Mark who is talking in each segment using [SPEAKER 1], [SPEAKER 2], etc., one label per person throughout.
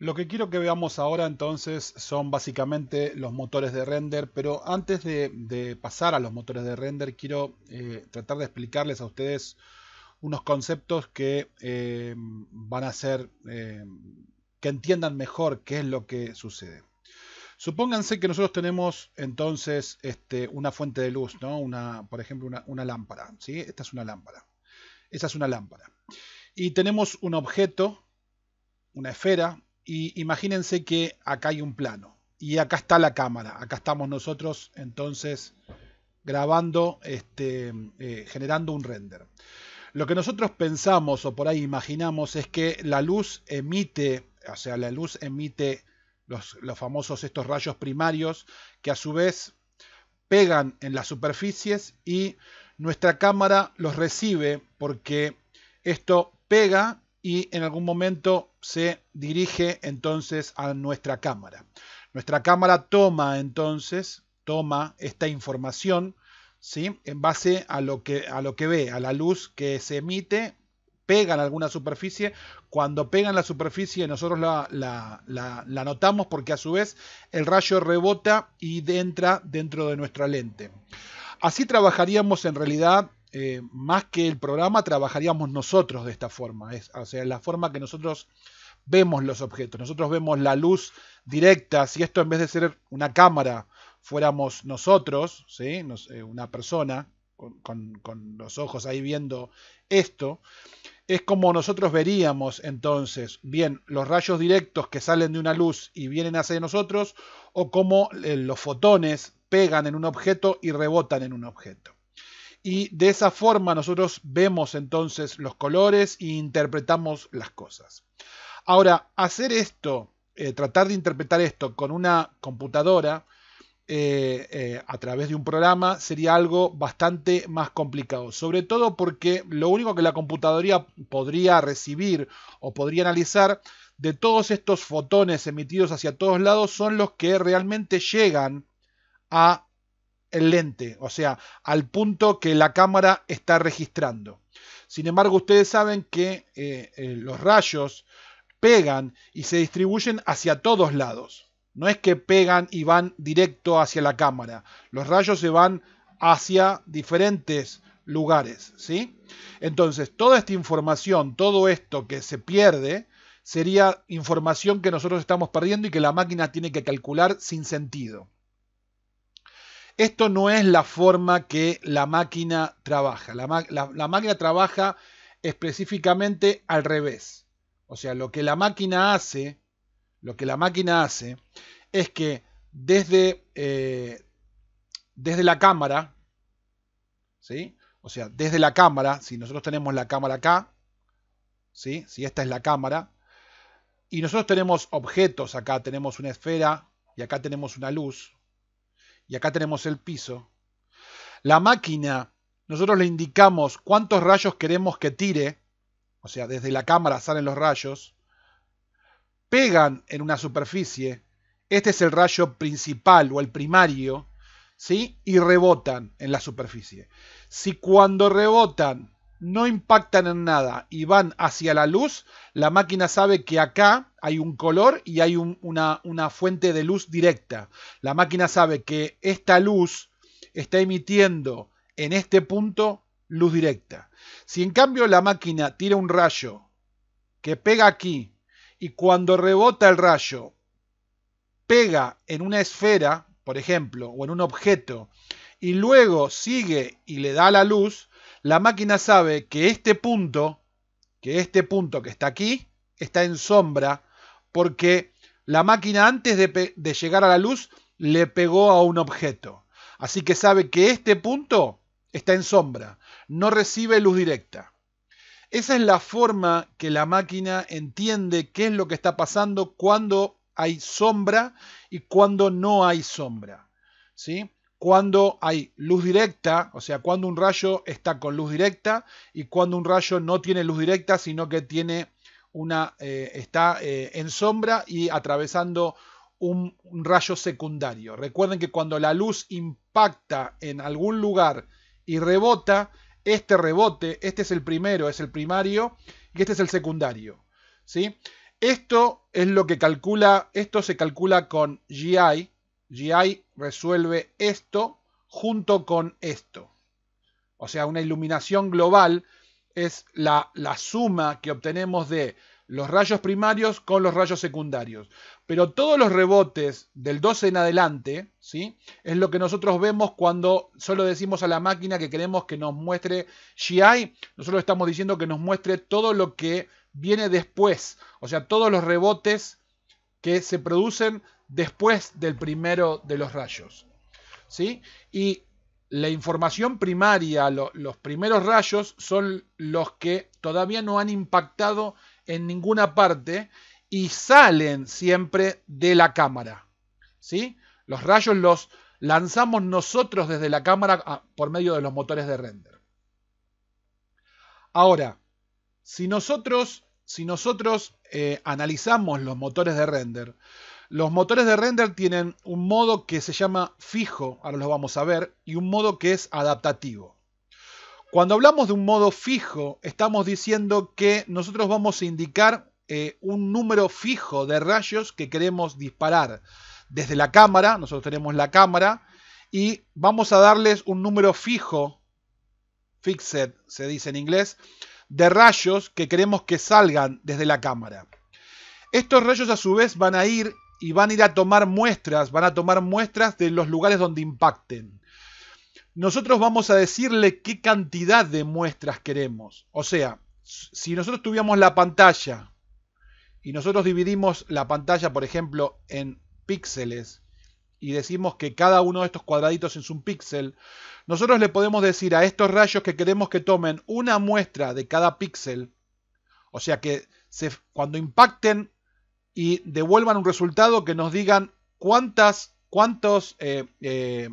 [SPEAKER 1] Lo que quiero que veamos ahora entonces son básicamente los motores de render, pero antes de pasar a los motores de render quiero tratar de explicarles a ustedes unos conceptos que van a hacer que entiendan mejor qué es lo que sucede. Supónganse que nosotros tenemos entonces una fuente de luz, ¿no? Por ejemplo, una lámpara, ¿sí? Esta es una lámpara. Esa es una lámpara. Y tenemos un objeto, una esfera, y imagínense que acá hay un plano. Y acá está la cámara. Acá estamos nosotros entonces grabando, generando un render. Lo que nosotros pensamos o por ahí imaginamos es que la luz emite, o sea, la luz emite los famosos estos rayos primarios que a su vez pegan en las superficies y nuestra cámara los recibe porque esto pega y en algún momento se dirige entonces a nuestra cámara. Nuestra cámara toma entonces, toma esta información, ¿sí? En base a lo que ve, a la luz que se emite, pega en alguna superficie. Cuando pega en la superficie nosotros la notamos porque a su vez el rayo rebota y entra dentro de nuestra lente. Así trabajaríamos en realidad, más que el programa, trabajaríamos nosotros de esta forma. O sea, la forma que nosotros vemos los objetos. Nosotros vemos la luz directa. Si esto en vez de ser una cámara fuéramos nosotros, ¿sí? Una persona con los ojos ahí viendo esto, es como nosotros veríamos entonces bien los rayos directos que salen de una luz y vienen hacia nosotros, o como los fotones pegan en un objeto y rebotan en un objeto. Y de esa forma nosotros vemos entonces los colores e interpretamos las cosas. Ahora, hacer esto, tratar de interpretar esto con una computadora, a través de un programa sería algo bastante más complicado, sobre todo porque lo único que la computadora podría recibir o podría analizar de todos estos fotones emitidos hacia todos lados son los que realmente llegan a el lente, o sea, al punto que la cámara está registrando. Sin embargo, ustedes saben que los rayos pegan y se distribuyen hacia todos lados. No es que pegan y van directo hacia la cámara. Los rayos se van hacia diferentes lugares, ¿sí? Entonces, toda esta información, todo esto que se pierde, sería información que nosotros estamos perdiendo y que la máquina tiene que calcular sin sentido. Esto no es la forma que la máquina trabaja. La máquina trabaja específicamente al revés. O sea, lo que la máquina hace es que desde la cámara, ¿sí? O sea, desde la cámara, si nosotros tenemos la cámara acá, ¿sí? Si esta es la cámara, y nosotros tenemos objetos, acá tenemos una esfera, y acá tenemos una luz, y acá tenemos el piso, la máquina, nosotros le indicamos cuántos rayos queremos que tire, o sea, desde la cámara salen los rayos, pegan en una superficie, este es el rayo principal o el primario, ¿sí? Y rebotan en la superficie. Si cuando rebotan no impactan en nada y van hacia la luz, la máquina sabe que acá hay un color y hay una fuente de luz directa. La máquina sabe que esta luz está emitiendo en este punto luz directa. Si en cambio la máquina tira un rayo que pega aquí y cuando rebota el rayo pega en una esfera, por ejemplo, o en un objeto, y luego sigue y le da la luz, la máquina sabe que este punto que está aquí, está en sombra, porque la máquina antes de llegar a la luz le pegó a un objeto. Así que sabe que este punto está en sombra, no recibe luz directa. Esa es la forma que la máquina entiende qué es lo que está pasando cuando hay sombra y cuando no hay sombra, ¿sí? Cuando hay luz directa, o sea, cuando un rayo está con luz directa y cuando un rayo no tiene luz directa, sino que tiene está en sombra y atravesando un rayo secundario. Recuerden que cuando la luz impacta en algún lugar y rebota, este rebote, este es el primero, es el primario, y este es el secundario, ¿sí? Esto es lo que calcula, esto se calcula con GI. GI resuelve esto junto con esto. O sea, una iluminación global es la suma que obtenemos de los rayos primarios con los rayos secundarios. Pero todos los rebotes del 12 en adelante, ¿sí?, es lo que nosotros vemos cuando solo decimos a la máquina que queremos que nos muestre GI. Nosotros estamos diciendo que nos muestre todo lo que viene después. O sea, todos los rebotes que se producen después del primero de los rayos, ¿sí? Y la información primaria, los primeros rayos, son los que todavía no han impactado en ninguna parte y salen siempre de la cámara, ¿sí? Los rayos los lanzamos nosotros desde la cámara por medio de los motores de render. Ahora, si nosotros analizamos los motores de render tienen un modo que se llama fijo, ahora lo vamos a ver, y un modo que es adaptativo. Cuando hablamos de un modo fijo, estamos diciendo que nosotros vamos a indicar un número fijo de rayos que queremos disparar desde la cámara. Nosotros tenemos la cámara y vamos a darles un número fijo, fixed se dice en inglés, de rayos que queremos que salgan desde la cámara. Estos rayos a su vez van a ir a tomar muestras, de los lugares donde impacten. Nosotros vamos a decirle qué cantidad de muestras queremos. O sea, si nosotros tuviéramos la pantalla y nosotros dividimos la pantalla, por ejemplo, en píxeles y decimos que cada uno de estos cuadraditos es un píxel, nosotros le podemos decir a estos rayos que queremos que tomen una muestra de cada píxel. O sea que cuando impacten y devuelvan un resultado, que nos digan cuántas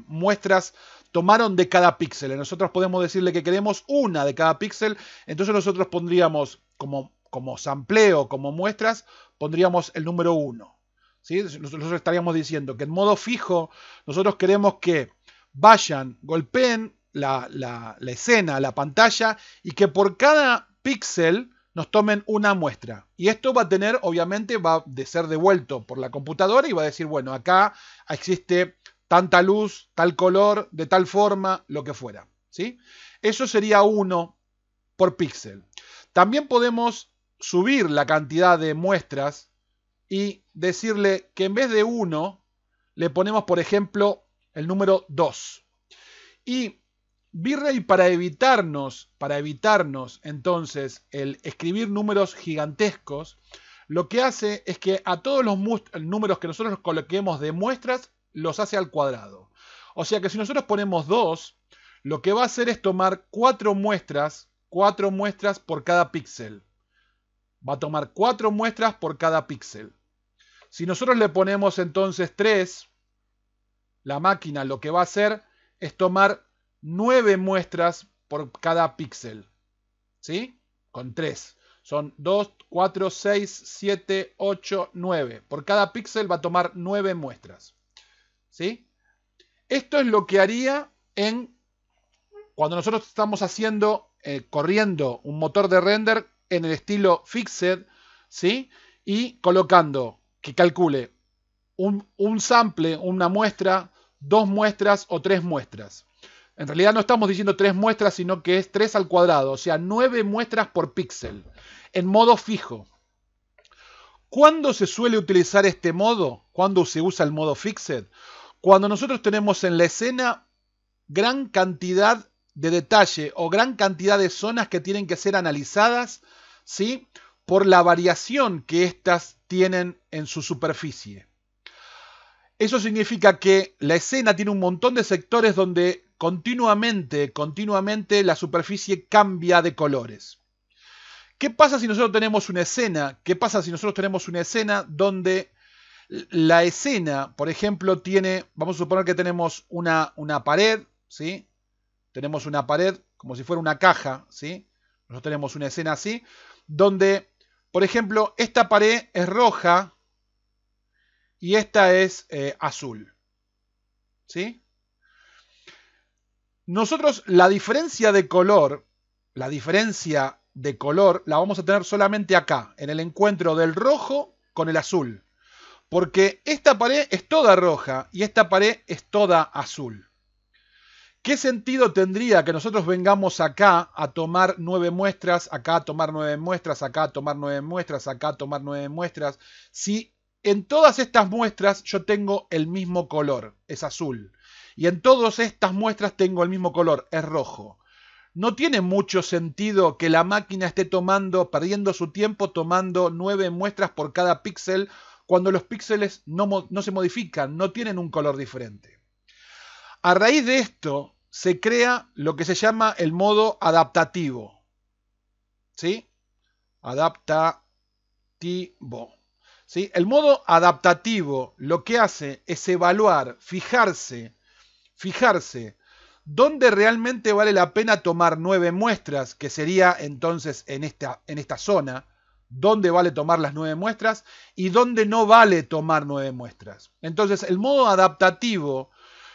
[SPEAKER 1] muestras tomaron de cada píxel. Nosotros podemos decirle que queremos una de cada píxel, entonces nosotros pondríamos como sampleo, como muestras, pondríamos el número 1. ¿Sí? Nosotros estaríamos diciendo que en modo fijo nosotros queremos que vayan, golpeen la escena, la pantalla, y que por cada píxel nos tomen una muestra. Y esto va a tener, obviamente, va a ser devuelto por la computadora y va a decir, bueno, acá existe tanta luz, tal color, de tal forma, lo que fuera, ¿sí? Eso sería 1 por píxel. También podemos subir la cantidad de muestras y decirle que en vez de 1 le ponemos, por ejemplo, el número 2. Y V-Ray, para evitarnos entonces el escribir números gigantescos, lo que hace es que a todos los números que nosotros coloquemos de muestras, los hace al cuadrado. O sea que si nosotros ponemos 2, lo que va a hacer es tomar 4 muestras por cada píxel. Va a tomar 4 muestras por cada píxel. Si nosotros le ponemos entonces 3, la máquina lo que va a hacer es tomar 9 muestras por cada píxel, ¿sí? Con 3. Son 2, 4, 6, 7, 8, 9. Por cada píxel va a tomar 9 muestras, ¿sí? Esto es lo que haría cuando nosotros estamos corriendo un motor de render en el estilo fixed, ¿sí? Y colocando, que calcule un sample, una muestra, 2 muestras o 3 muestras. En realidad no estamos diciendo 3 muestras, sino que es 3 al cuadrado, o sea, 9 muestras por píxel, en modo fijo. ¿Cuándo se suele utilizar este modo? ¿Cuándo se usa el modo fixed? Cuando nosotros tenemos en la escena gran cantidad de detalle o gran cantidad de zonas que tienen que ser analizadas, ¿sí?, por la variación que éstas tienen en su superficie. Eso significa que la escena tiene un montón de sectores donde continuamente la superficie cambia de colores. ¿Qué pasa si nosotros tenemos una escena? ¿Qué pasa si nosotros tenemos una escena donde la escena, por ejemplo, vamos a suponer que tenemos una pared, ¿sí? Tenemos una pared como si fuera una caja, ¿sí? Nosotros tenemos una escena así, donde, por ejemplo, esta pared es roja y esta es azul, ¿sí? Nosotros la diferencia de color, la diferencia de color la vamos a tener solamente acá, en el encuentro del rojo con el azul. Porque esta pared es toda roja y esta pared es toda azul. ¿Qué sentido tendría que nosotros vengamos acá a tomar 9 muestras, acá a tomar 9 muestras, acá a tomar 9 muestras, acá a tomar 9 muestras, si en todas estas muestras yo tengo el mismo color, es azul, y en todas estas muestras tengo el mismo color, es rojo? No tiene mucho sentido que la máquina esté perdiendo su tiempo tomando 9 muestras por cada píxel cuando los píxeles no se modifican, no tienen un color diferente. A raíz de esto se crea lo que se llama el modo adaptativo. ¿Sí? Adaptativo. ¿Sí? El modo adaptativo lo que hace es evaluar, fijarse dónde realmente vale la pena tomar 9 muestras, que sería entonces en esta zona, dónde vale tomar las 9 muestras y dónde no vale tomar 9 muestras. Entonces el modo adaptativo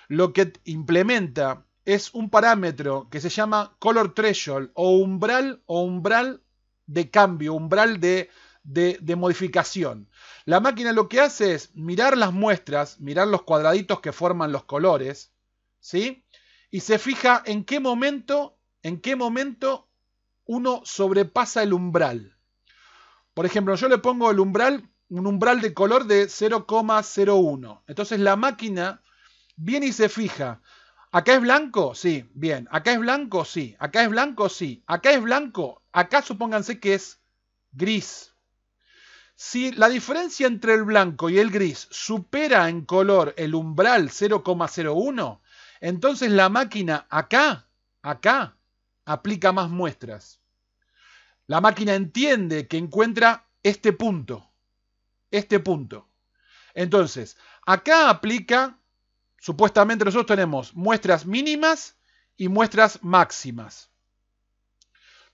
[SPEAKER 1] lo que implementa es un parámetro que se llama color threshold o umbral de cambio, umbral de modificación. La máquina lo que hace es mirar las muestras, mirar los cuadraditos que forman los colores, ¿sí? Y se fija en qué momento uno sobrepasa el umbral. Por ejemplo, yo le pongo el umbral, un umbral de color de 0,01. Entonces la máquina viene y se fija. ¿Acá es blanco? Sí, bien. ¿Acá es blanco? Sí. ¿Acá es blanco? Sí. ¿Acá es blanco? Acá supónganse que es gris. Si la diferencia entre el blanco y el gris supera en color el umbral 0,01, entonces la máquina acá, aplica más muestras. La máquina entiende que encuentra este punto. Entonces, acá aplica, supuestamente nosotros tenemos muestras mínimas y muestras máximas.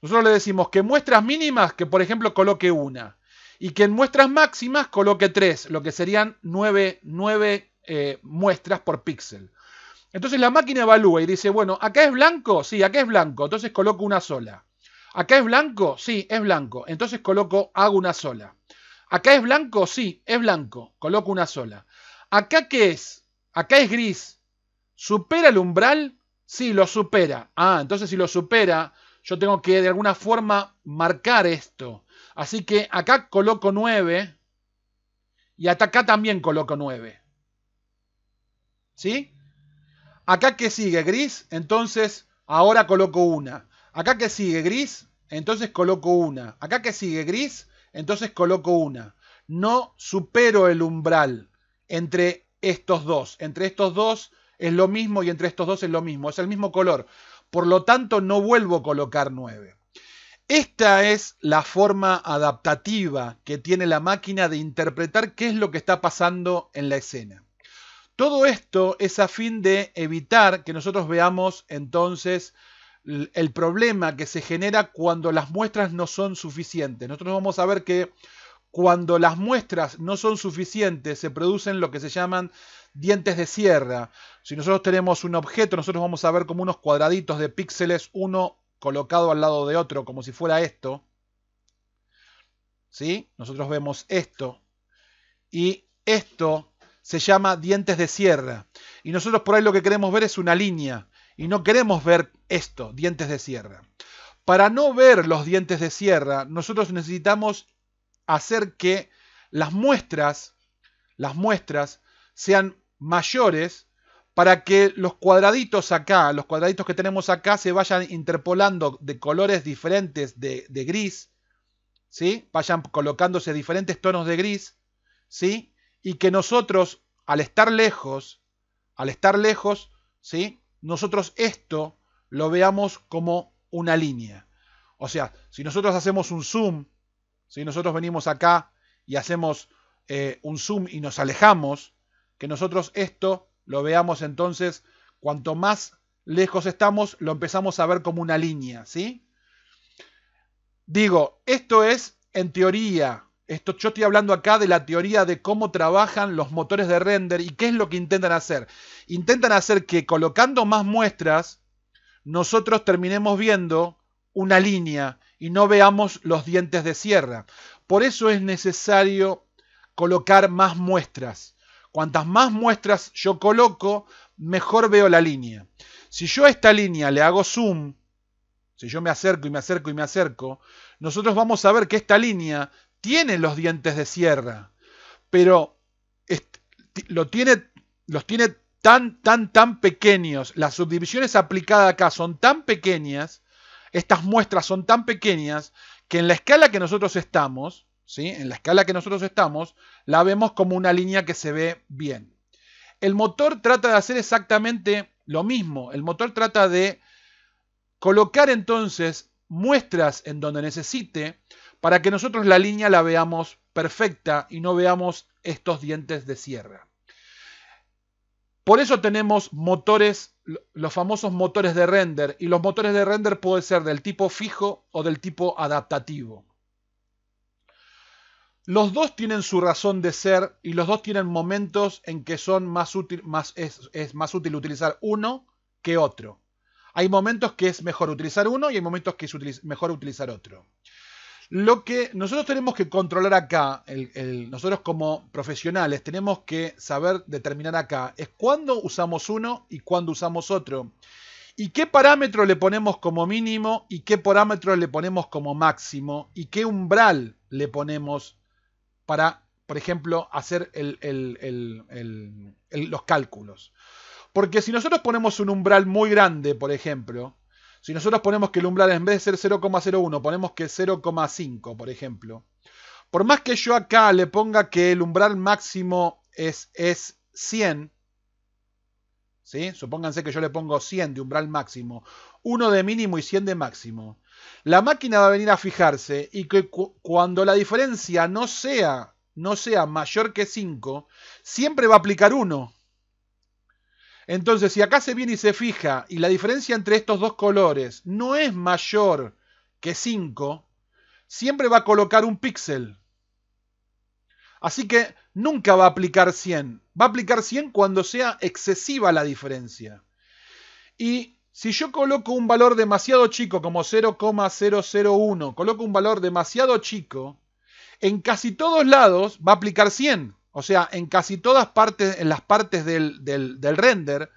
[SPEAKER 1] Nosotros le decimos que muestras mínimas, que por ejemplo coloque una. Y que en muestras máximas coloque 3, lo que serían 9 muestras por píxel. Entonces la máquina evalúa y dice, bueno, ¿acá es blanco? Sí, acá es blanco, entonces coloco una sola. ¿Acá es blanco? Sí, es blanco, entonces hago una sola. ¿Acá es blanco? Sí, es blanco, coloco una sola. ¿Acá qué es? Acá es gris. ¿Supera el umbral? Sí, lo supera. Ah, entonces si lo supera, yo tengo que de alguna forma marcar esto. Así que acá coloco 9 y hasta acá también coloco 9. ¿Sí? Acá que sigue gris, entonces ahora coloco una. Acá que sigue gris, entonces coloco una. Acá que sigue gris, entonces coloco una. No supero el umbral entre estos dos. Entre estos dos es lo mismo y entre estos dos es lo mismo. Es el mismo color. Por lo tanto, no vuelvo a colocar 9. Esta es la forma adaptativa que tiene la máquina de interpretar qué es lo que está pasando en la escena. Todo esto es a fin de evitar que nosotros veamos entonces el problema que se genera cuando las muestras no son suficientes. Nosotros vamos a ver que cuando las muestras no son suficientes se producen lo que se llaman dientes de sierra. Si nosotros tenemos un objeto, nosotros vamos a ver como unos cuadraditos de píxeles, uno colocado al lado de otro, como si fuera esto. ¿Sí? Nosotros vemos esto. Y esto se llama dientes de sierra. Y nosotros por ahí lo que queremos ver es una línea. Y no queremos ver esto, dientes de sierra. Para no ver los dientes de sierra, nosotros necesitamos hacer que las muestras sean mayores para que los cuadraditos acá, los cuadraditos que tenemos acá, se vayan interpolando de colores diferentes de gris, ¿sí? Vayan colocándose diferentes tonos de gris, ¿sí? Y que nosotros, al estar lejos, ¿sí? Nosotros esto lo veamos como una línea. O sea, si nosotros hacemos un zoom, si nosotros venimos acá y hacemos un zoom y nos alejamos, que nosotros esto lo veamos entonces, cuanto más lejos estamos, lo empezamos a ver como una línea, ¿sí? Digo, esto es en teoría. Yo estoy hablando acá de la teoría de cómo trabajan los motores de render y qué es lo que intentan hacer. Intentan hacer que colocando más muestras, nosotros terminemos viendo una línea y no veamos los dientes de sierra. Por eso es necesario colocar más muestras. Cuantas más muestras yo coloco, mejor veo la línea. Si yo a esta línea le hago zoom, si yo me acerco y me acerco y me acerco, nosotros vamos a ver que esta línea tiene los dientes de sierra, pero los tiene tan pequeños. Las subdivisiones aplicadas acá son tan pequeñas, estas muestras son tan pequeñas, que en la escala que nosotros estamos, ¿sí? En la escala que nosotros estamos, la vemos como una línea que se ve bien. El motor trata de hacer exactamente lo mismo. El motor trata de colocar entonces muestras en donde necesite para que nosotros la línea la veamos perfecta y no veamos estos dientes de sierra. Por eso tenemos motores, los famosos motores de render, y los motores de render pueden ser del tipo fijo o del tipo adaptativo. Los dos tienen su razón de ser y los dos tienen momentos en que son es más útil utilizar uno que otro. Hay momentos que es mejor utilizar uno y hay momentos que es mejor utilizar otro. Lo que nosotros tenemos que controlar acá, nosotros como profesionales tenemos que saber determinar acá, es cuándo usamos uno y cuándo usamos otro. Y qué parámetro le ponemos como mínimo y qué parámetro le ponemos como máximo y qué umbral le ponemos para, por ejemplo, hacer los cálculos. Porque si nosotros ponemos un umbral muy grande, por ejemplo, si nosotros ponemos que el umbral en vez de ser 0,01, ponemos que es 0,5, por ejemplo, por más que yo acá le ponga que el umbral máximo es 100, ¿sí? Supónganse que yo le pongo 100 de umbral máximo, 1 de mínimo y 100 de máximo. La máquina va a venir a fijarse y que cuando la diferencia no sea mayor que 5, siempre va a aplicar 1. Entonces, si acá se viene y se fija y la diferencia entre estos dos colores no es mayor que 5, siempre va a colocar un píxel. Así que nunca va a aplicar 100. Va a aplicar 100 cuando sea excesiva la diferencia. Y si yo coloco un valor demasiado chico, como 0,001, coloco un valor demasiado chico, en casi todos lados va a aplicar 100. O sea, en casi todas partes, en las partes del render,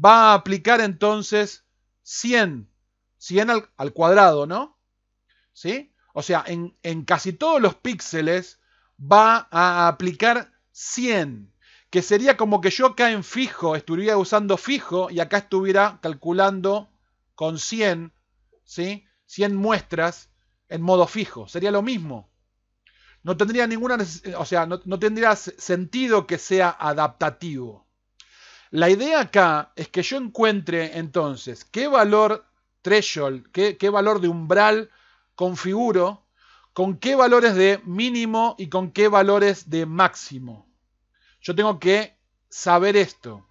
[SPEAKER 1] va a aplicar entonces 100. 100 al cuadrado, ¿no? ¿Sí? O sea, en casi todos los píxeles va a aplicar 100. Que sería como que yo acá en fijo estuviera usando fijo y acá estuviera calculando con 100, ¿sí? 100 muestras en modo fijo. Sería lo mismo. No tendría no tendría sentido que sea adaptativo. La idea acá es que yo encuentre entonces qué valor threshold, qué valor de umbral configuro, con qué valores de mínimo y con qué valores de máximo. Yo tengo que saber esto.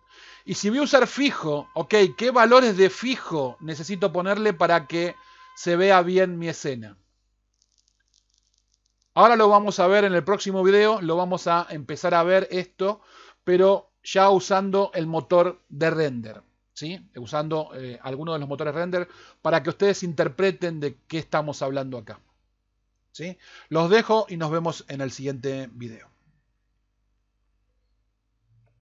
[SPEAKER 1] Y si voy a usar fijo, ok, ¿qué valores de fijo necesito ponerle para que se vea bien mi escena? Ahora lo vamos a ver en el próximo video, lo vamos a empezar a ver esto, pero ya usando el motor de render, ¿sí? Usando alguno de los motores de render para que ustedes interpreten de qué estamos hablando acá, ¿sí? Los dejo y nos vemos en el siguiente video.